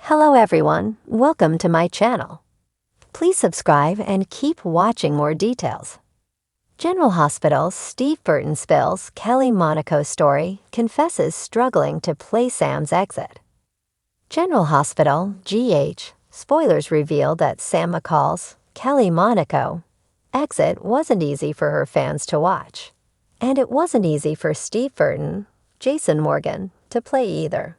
Hello everyone, welcome to my channel. Please subscribe and keep watching more details. General Hospital's Steve Burton spills Kelly Monaco story, confesses struggling to play Sam's exit. General Hospital, GH, spoilers reveal that Sam McCall's Kelly Monaco exit wasn't easy for her fans to watch. And it wasn't easy for Steve Burton, Jason Morgan, to play either.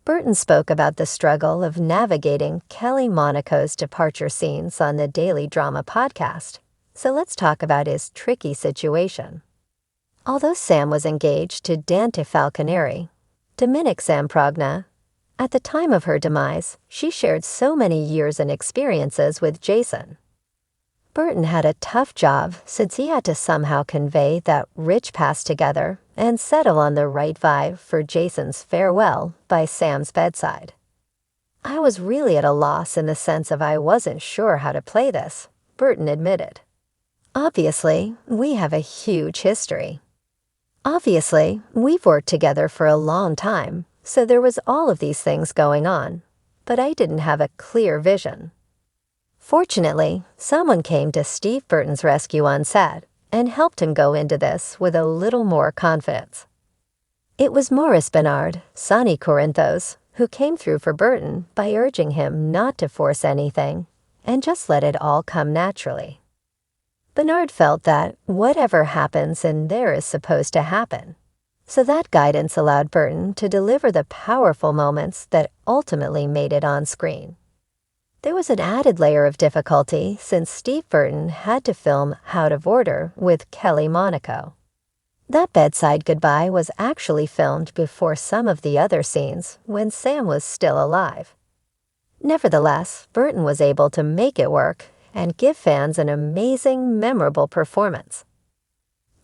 Burton spoke about the struggle of navigating Kelly Monaco's departure scenes on the Daily Drama podcast, so let's talk about his tricky situation. Although Sam was engaged to Dante Falconeri, Dominic Samprogna, at the time of her demise, she shared so many years and experiences with Jason. Burton had a tough job since he had to somehow convey that rich past together and settle on the right vibe for Jason's farewell by Sam's bedside. I was really at a loss in the sense of I wasn't sure how to play this, Burton admitted. Obviously, we have a huge history. Obviously, we've worked together for a long time, so there was all of these things going on, but I didn't have a clear vision. Fortunately, someone came to Steve Burton's rescue on set and helped him go into this with a little more confidence. It was Maurice Bernard, Sonny Corinthos, who came through for Burton by urging him not to force anything and just let it all come naturally. Bernard felt that whatever happens in there is supposed to happen, so that guidance allowed Burton to deliver the powerful moments that ultimately made it on screen. There was an added layer of difficulty since Steve Burton had to film Out of Order with Kelly Monaco. That bedside goodbye was actually filmed before some of the other scenes when Sam was still alive. Nevertheless, Burton was able to make it work and give fans an amazing, memorable performance.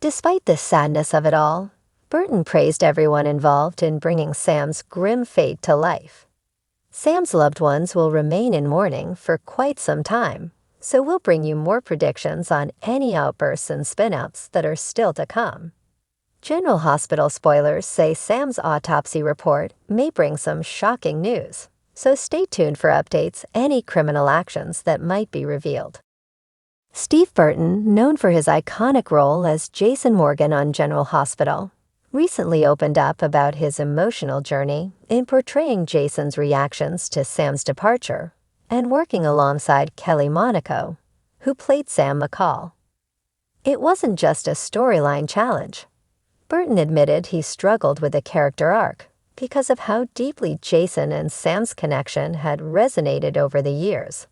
Despite the sadness of it all, Burton praised everyone involved in bringing Sam's grim fate to life. Sam's loved ones will remain in mourning for quite some time, so we'll bring you more predictions on any outbursts and spin-outs that are still to come. General Hospital spoilers say Sam's autopsy report may bring some shocking news, so stay tuned for updates any criminal actions that might be revealed. Steve Burton, known for his iconic role as Jason Morgan on General Hospital, recently opened up about his emotional journey in portraying Jason's reactions to Sam's departure and working alongside Kelly Monaco, who played Sam McCall. It wasn't just a storyline challenge. Burton admitted he struggled with the character arc because of how deeply Jason and Sam's connection had resonated over the years,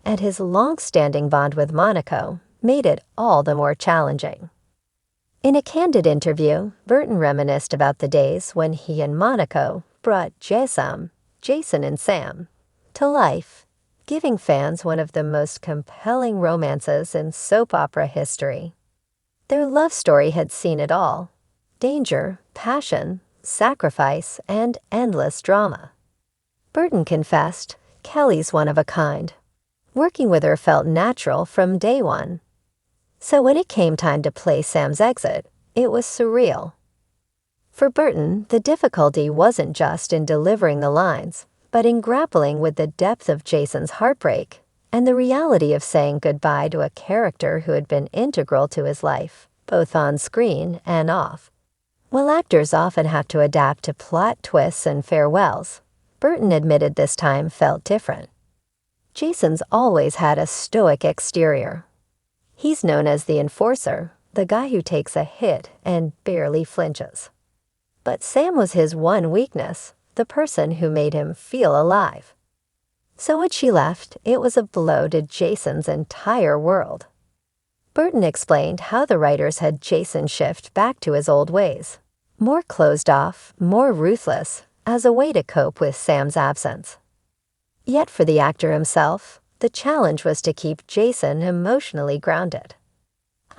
and his long-standing bond with Monaco made it all the more challenging. In a candid interview, Burton reminisced about the days when he and Monaco brought Jason and Sam, to life, giving fans one of the most compelling romances in soap opera history. Their love story had seen it all: danger, passion, sacrifice, and endless drama. Burton confessed, "Kelly's one of a kind. Working with her felt natural from day one. So when it came time to play Sam's exit, it was surreal." For Burton, the difficulty wasn't just in delivering the lines, but in grappling with the depth of Jason's heartbreak and the reality of saying goodbye to a character who had been integral to his life, both on screen and off. While actors often have to adapt to plot twists and farewells, Burton admitted this time felt different. Jason's always had a stoic exterior. He's known as the enforcer, the guy who takes a hit and barely flinches. But Sam was his one weakness, the person who made him feel alive. So when she left, it was a blow to Jason's entire world. Burton explained how the writers had Jason shift back to his old ways, more closed off, more ruthless, as a way to cope with Sam's absence. Yet for the actor himself, the challenge was to keep Jason emotionally grounded.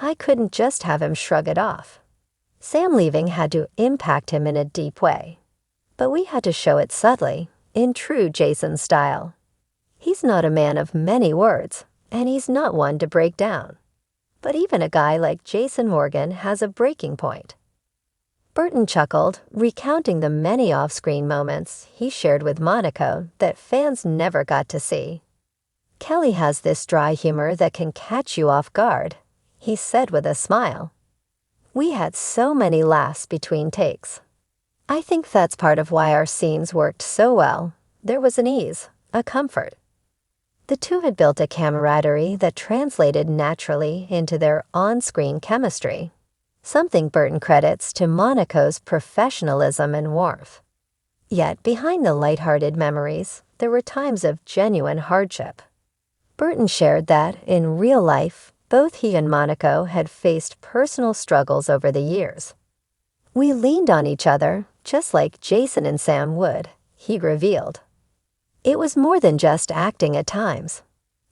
I couldn't just have him shrug it off. Sam leaving had to impact him in a deep way. But we had to show it subtly, in true Jason style. He's not a man of many words, and he's not one to break down. But even a guy like Jason Morgan has a breaking point. Burton chuckled, recounting the many off-screen moments he shared with Monaco that fans never got to see. "Kelly has this dry humor that can catch you off guard," he said with a smile. "We had so many laughs between takes. I think that's part of why our scenes worked so well. There was an ease, a comfort." The two had built a camaraderie that translated naturally into their on-screen chemistry, something Burton credits to Monaco's professionalism and warmth. Yet behind the lighthearted memories, there were times of genuine hardship. Burton shared that, in real life, both he and Monaco had faced personal struggles over the years. "We leaned on each other, just like Jason and Sam would," he revealed. "It was more than just acting at times.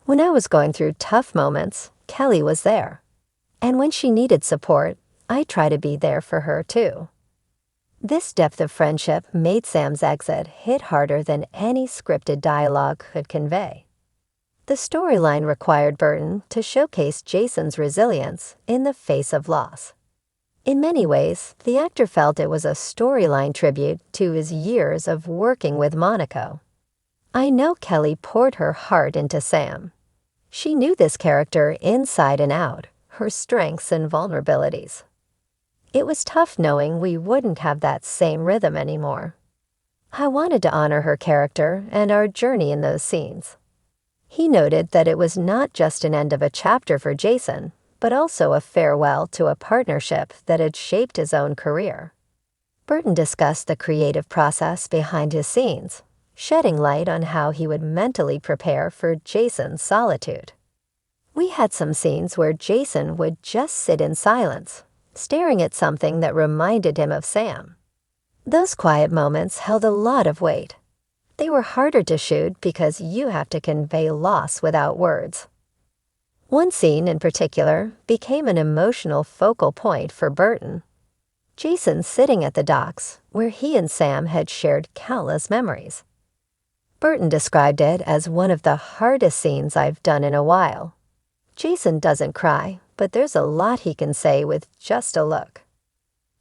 When I was going through tough moments, Kelly was there. And when she needed support, I try to be there for her too." This depth of friendship made Sam's exit hit harder than any scripted dialogue could convey. The storyline required Burton to showcase Jason's resilience in the face of loss. In many ways, the actor felt it was a storyline tribute to his years of working with Monaco. I know Kelly poured her heart into Sam. She knew this character inside and out, her strengths and vulnerabilities. It was tough knowing we wouldn't have that same rhythm anymore. I wanted to honor her character and our journey in those scenes. He noted that it was not just an end of a chapter for Jason, but also a farewell to a partnership that had shaped his own career. Burton discussed the creative process behind his scenes, shedding light on how he would mentally prepare for Jason's solitude. "We had some scenes where Jason would just sit in silence, staring at something that reminded him of Sam. Those quiet moments held a lot of weight. They were harder to shoot because you have to convey loss without words." One scene in particular became an emotional focal point for Burton. Jason sitting at the docks, where he and Sam had shared countless memories. Burton described it as one of the hardest scenes I've done in a while. Jason doesn't cry, but there's a lot he can say with just a look.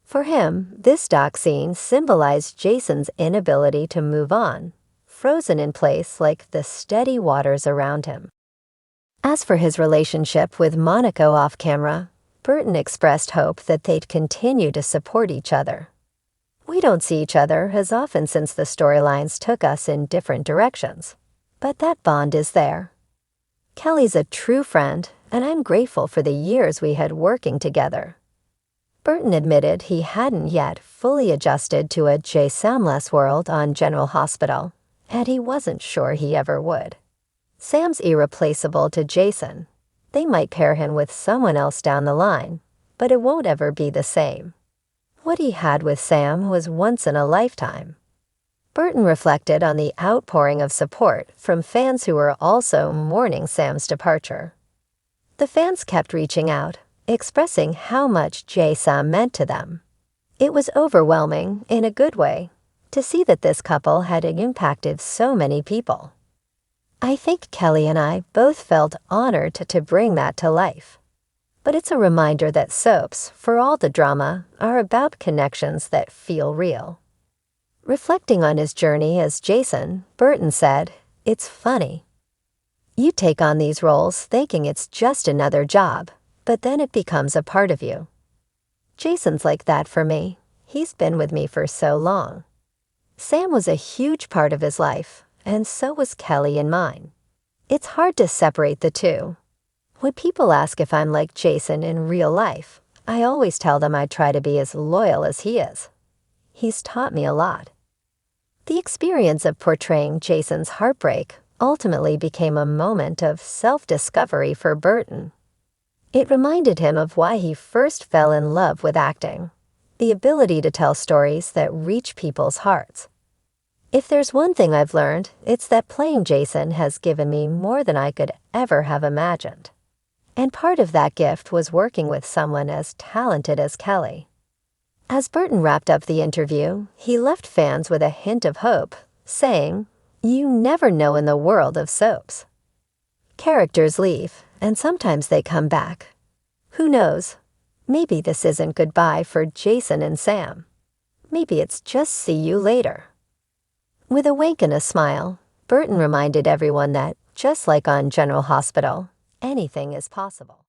For him, this dock scene symbolized Jason's inability to move on, frozen in place like the steady waters around him. As for his relationship with Monaco off-camera, Burton expressed hope that they'd continue to support each other. "We don't see each other as often since the storylines took us in different directions, but that bond is there. Kelly's a true friend, and I'm grateful for the years we had working together." Burton admitted he hadn't yet fully adjusted to a Jay Samless world on General Hospital, and he wasn't sure he ever would. Sam's irreplaceable to Jason. They might pair him with someone else down the line, but it won't ever be the same. What he had with Sam was once in a lifetime. Burton reflected on the outpouring of support from fans who were also mourning Sam's departure. The fans kept reaching out, expressing how much Sam meant to them. It was overwhelming, in a good way, to see that this couple had impacted so many people. I think Kelly and I both felt honored to bring that to life. But it's a reminder that soaps, for all the drama, are about connections that feel real. Reflecting on his journey as Jason, Burton said, "It's funny. You take on these roles thinking it's just another job, but then it becomes a part of you. Jason's like that for me. He's been with me for so long. Sam was a huge part of his life, and so was Kelly and mine. It's hard to separate the two. When people ask if I'm like Jason in real life, I always tell them I try to be as loyal as he is. He's taught me a lot." The experience of portraying Jason's heartbreak ultimately became a moment of self-discovery for Burton. It reminded him of why he first fell in love with acting, the ability to tell stories that reach people's hearts. "If there's one thing I've learned, it's that playing Jason has given me more than I could ever have imagined. And part of that gift was working with someone as talented as Kelly." As Burton wrapped up the interview, he left fans with a hint of hope, saying, "You never know in the world of soaps. Characters leave, and sometimes they come back. Who knows? Maybe this isn't goodbye for Jason and Sam." Maybe it's just see you later. With a wink and a smile, Burton reminded everyone that, just like on General Hospital, anything is possible.